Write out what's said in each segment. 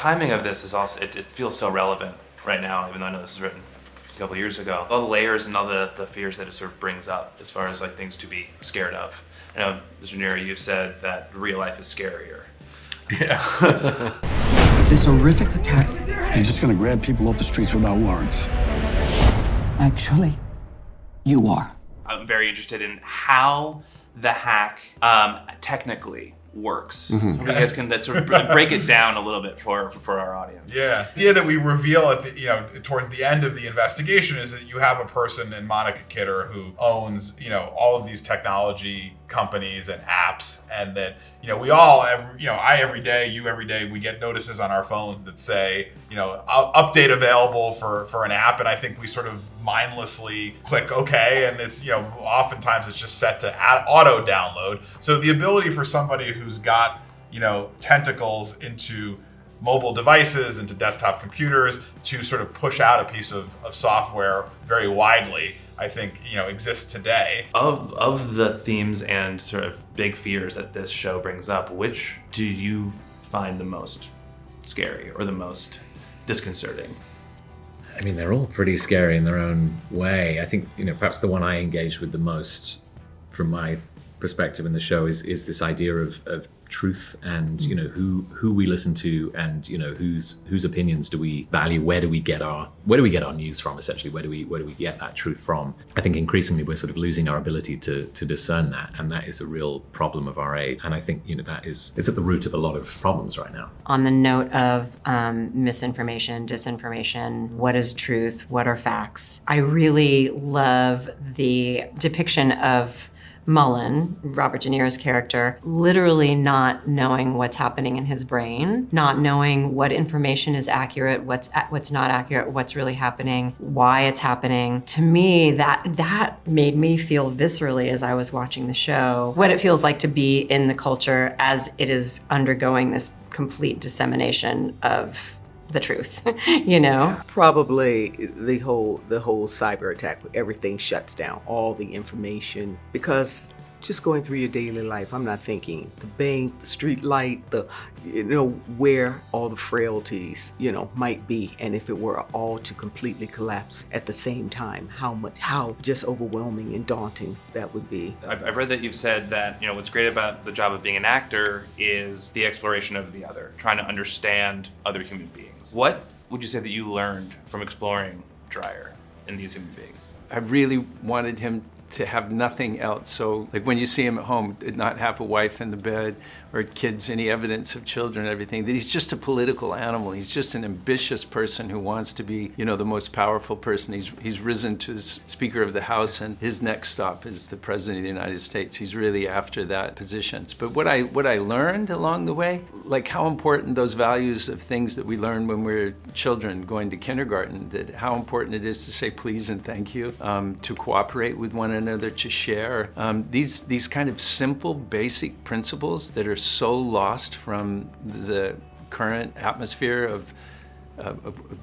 timing of this is also, it feels so relevant right now, even though I know this was written a couple years ago. All the layers and all the fears that it sort of brings up as far as like things to be scared of. I know, Mr. De Niro, you've said that real life is scarier. Yeah. This horrific attack. He's just gonna grab people off the streets without warrants. Actually, you are. I'm very interested in how the hack technically works. So you guys can sort of break it down a little bit for our audience. Yeah. The idea that we reveal at the, towards the end of the investigation is that you have a person in Monica Kidder who owns, all of these technology companies and apps, and that, we all, every day, we get notices on our phones that say, update available for an app, and I think we sort of mindlessly click OK, and it's, oftentimes it's just set to auto download. So the ability for somebody who's got, tentacles into mobile devices, into desktop computers, to sort of push out a piece of software very widely, I think, exists today. Of the themes and sort of big fears that this show brings up, which do you find the most scary or the most disconcerting? I mean, they're all pretty scary in their own way. I think, perhaps the one I engaged with the most from my perspective in the show is this idea of truth and who we listen to, and whose opinions do we value. Where do we get our news from? Essentially, where do we get that truth from? I think increasingly we're sort of losing our ability to discern that, and that is a real problem of our age. And I think it's at the root of a lot of problems right now. On the note of misinformation, disinformation, what is truth? What are facts? I really love the depiction of Mullen, Robert De Niro's character, literally not knowing what's happening in his brain, not knowing what information is accurate, what's not accurate, what's really happening, why it's happening. To me, that made me feel viscerally as I was watching the show, what it feels like to be in the culture as it is undergoing this complete dissemination of the truth, Probably the whole cyber attack, everything shuts down, all the information, because just going through your daily life, I'm not thinking the bank, the street light, where all the frailties, might be. And if it were all to completely collapse at the same time, how just overwhelming and daunting that would be. I've read that you've said that, what's great about the job of being an actor is the exploration of the other, trying to understand other human beings. What would you say that you learned from exploring Dreyer in these human beings? I really wanted him to have nothing else. So like when you see him at home, not have a wife in the bed or kids, any evidence of children, everything, that he's just a political animal. He's just an ambitious person who wants to be, the most powerful person. He's risen to Speaker of the House, and his next stop is the President of the United States. He's really after that position. But what I learned along the way, like how important those values of things that we learn when we're children going to kindergarten, that how important it is to say please and thank you, to cooperate with one another, to share. These kind of simple, basic principles that are so lost from the current atmosphere of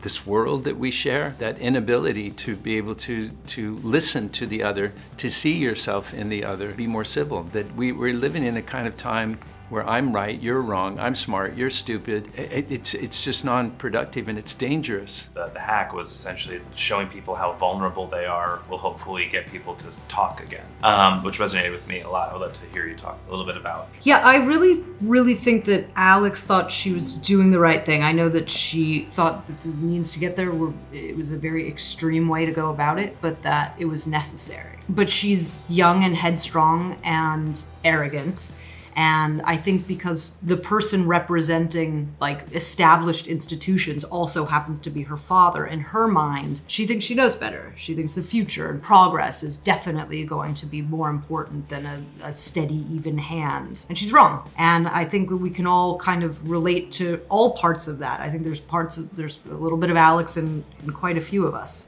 this world that we share, that inability to be able to listen to the other, to see yourself in the other, be more civil, that we're living in a kind of time where I'm right, you're wrong, I'm smart, you're stupid. It's just non-productive, and it's dangerous. The hack was essentially showing people how vulnerable they are will hopefully get people to talk again, which resonated with me a lot. I would love to hear you talk a little bit about. Yeah, I really, really think that Alex thought she was doing the right thing. I know that she thought that the means to get there it was a very extreme way to go about it, but that it was necessary. But she's young and headstrong and arrogant. And I think because the person representing established institutions also happens to be her father, in her mind, she thinks she knows better. She thinks the future and progress is definitely going to be more important than a steady, even hand. And she's wrong. And I think we can all kind of relate to all parts of that. I think there's a little bit of Alex in quite a few of us.